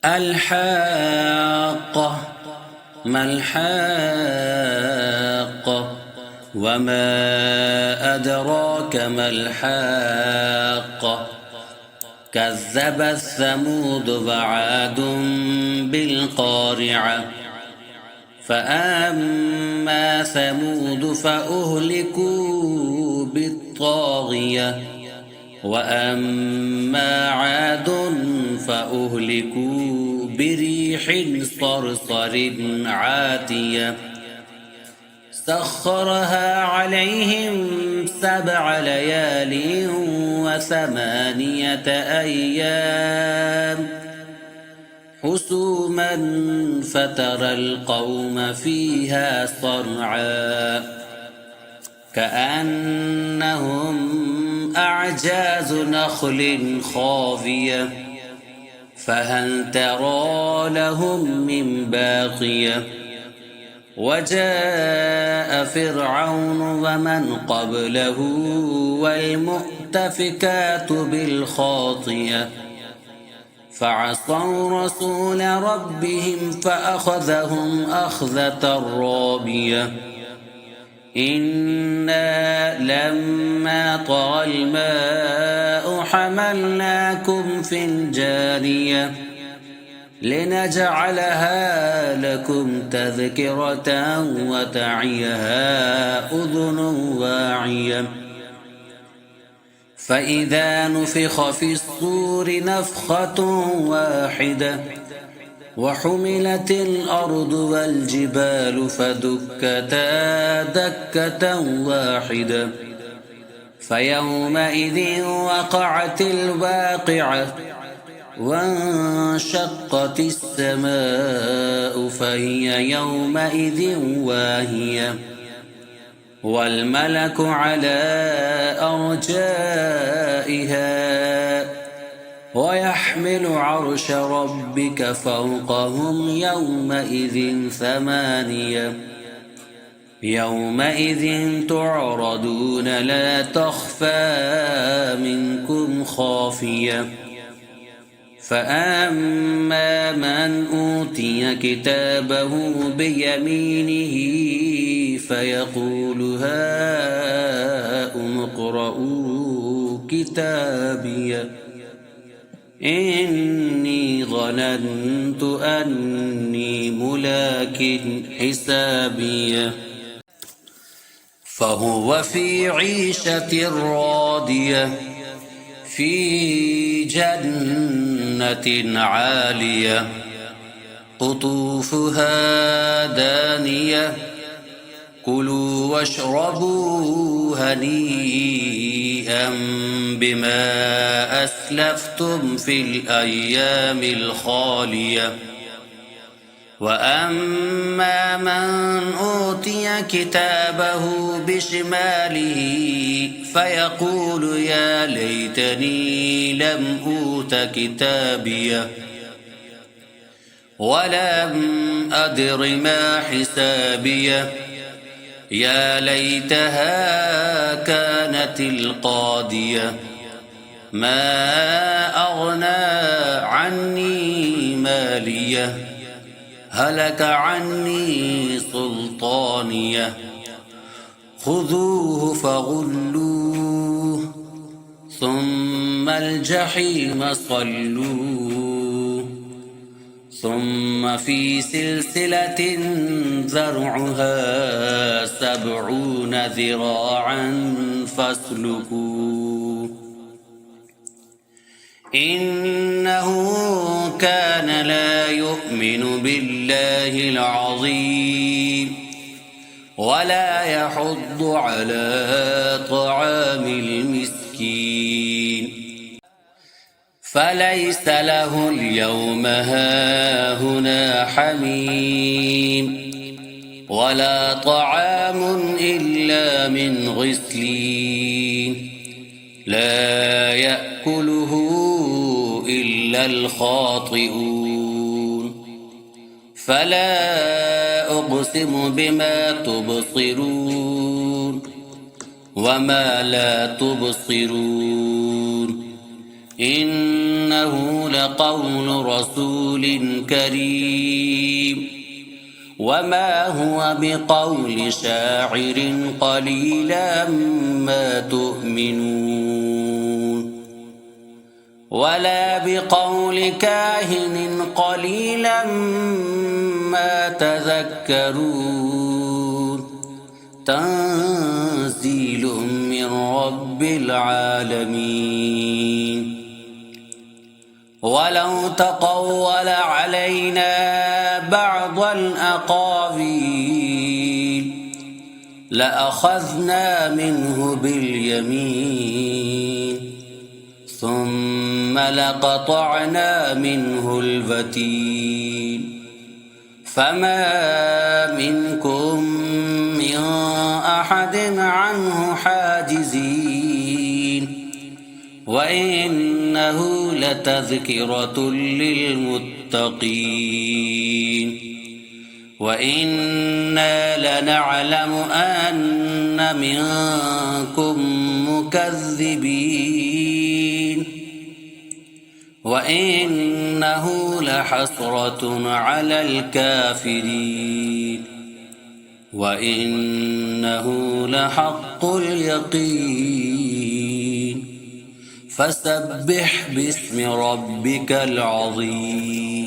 الحاقة. ما الحاقة؟ وما أدراك ما الحاقة؟ كذبت ثمود وعاد بالقارعة. فأما ثمود فأهلكوا بالطاغية، وأما عاد فأهلكوا بريح صرصر عاتية سخرها عليهم 7 ليال و8 أيام حسوما فترى القوم فيها صرعا كأنهم أعجاز نخل خاوية فهل ترى لهم من باقية. وجاء فرعون ومن قبله والمؤتفكات بالخاطئة فعصوا رسول ربهم فأخذهم أخذة رابية. إنا لما طغى الماء حملناكم في الجارية لنجعلها لكم تذكرة وتعيها أذن واعية. فإذا نفخ في الصور نفخة واحدة وحملت الأرض والجبال فدكتا دكة واحدة فيومئذ وقعت الواقعة وانشقت السماء فهي يومئذ واهية والملك على أرجائها ويحمل عرش ربك فوقهم يومئذ 8 يومئذ تعرضون لا تخفى منكم خافية. فأما من أوتي كتابه بيمينه فيقول هاؤم اقرءوا كتابيه إني ظننت أني ملاك حسابيه. فهو في عيشة راضية في جنة عالية قطوفها دانية كلوا واشربوا هنيئا بما أسلفتم في الأيام الخالية. وأما من أوتي كتابه بشماله فيقول يا ليتني لم أوت كتابيه ولم أدر ما حسابيه يا ليتها كانت القاضية ما أغنى عني ماليه هلك عني سلطانيه خذوه فغلوه ثم الجحيم صلوه ثم في سلسلة ذرعها 70 ذراعا فاسلكوه إنه كان لا يؤمن بالله العظيم ولا يحض على طعام المسكين فليس له اليوم هاهنا حميم ولا طعام إلا من غسلين لا يأكله إلا الخاطئون. فلا أقسم بما تبصرون وما لا تبصرون إنه لقول رسول كريم وما هو بقول شاعر قليلا ما تؤمنون ولا بقول كاهن قليلا ما تذكرون تنزيل من رب العالمين ولو تقول علينا بعض الأقاويل لأخذنا منه باليمين ثم لقطعنا منه الوتين فما منكم من أحد عنه حاجزين وإنه لتذكرة للمتقين وإنا لنعلم أن منكم مكذبين وإنه لحسرة على الكافرين وإنه لحق اليقين فسبح باسم ربك العظيم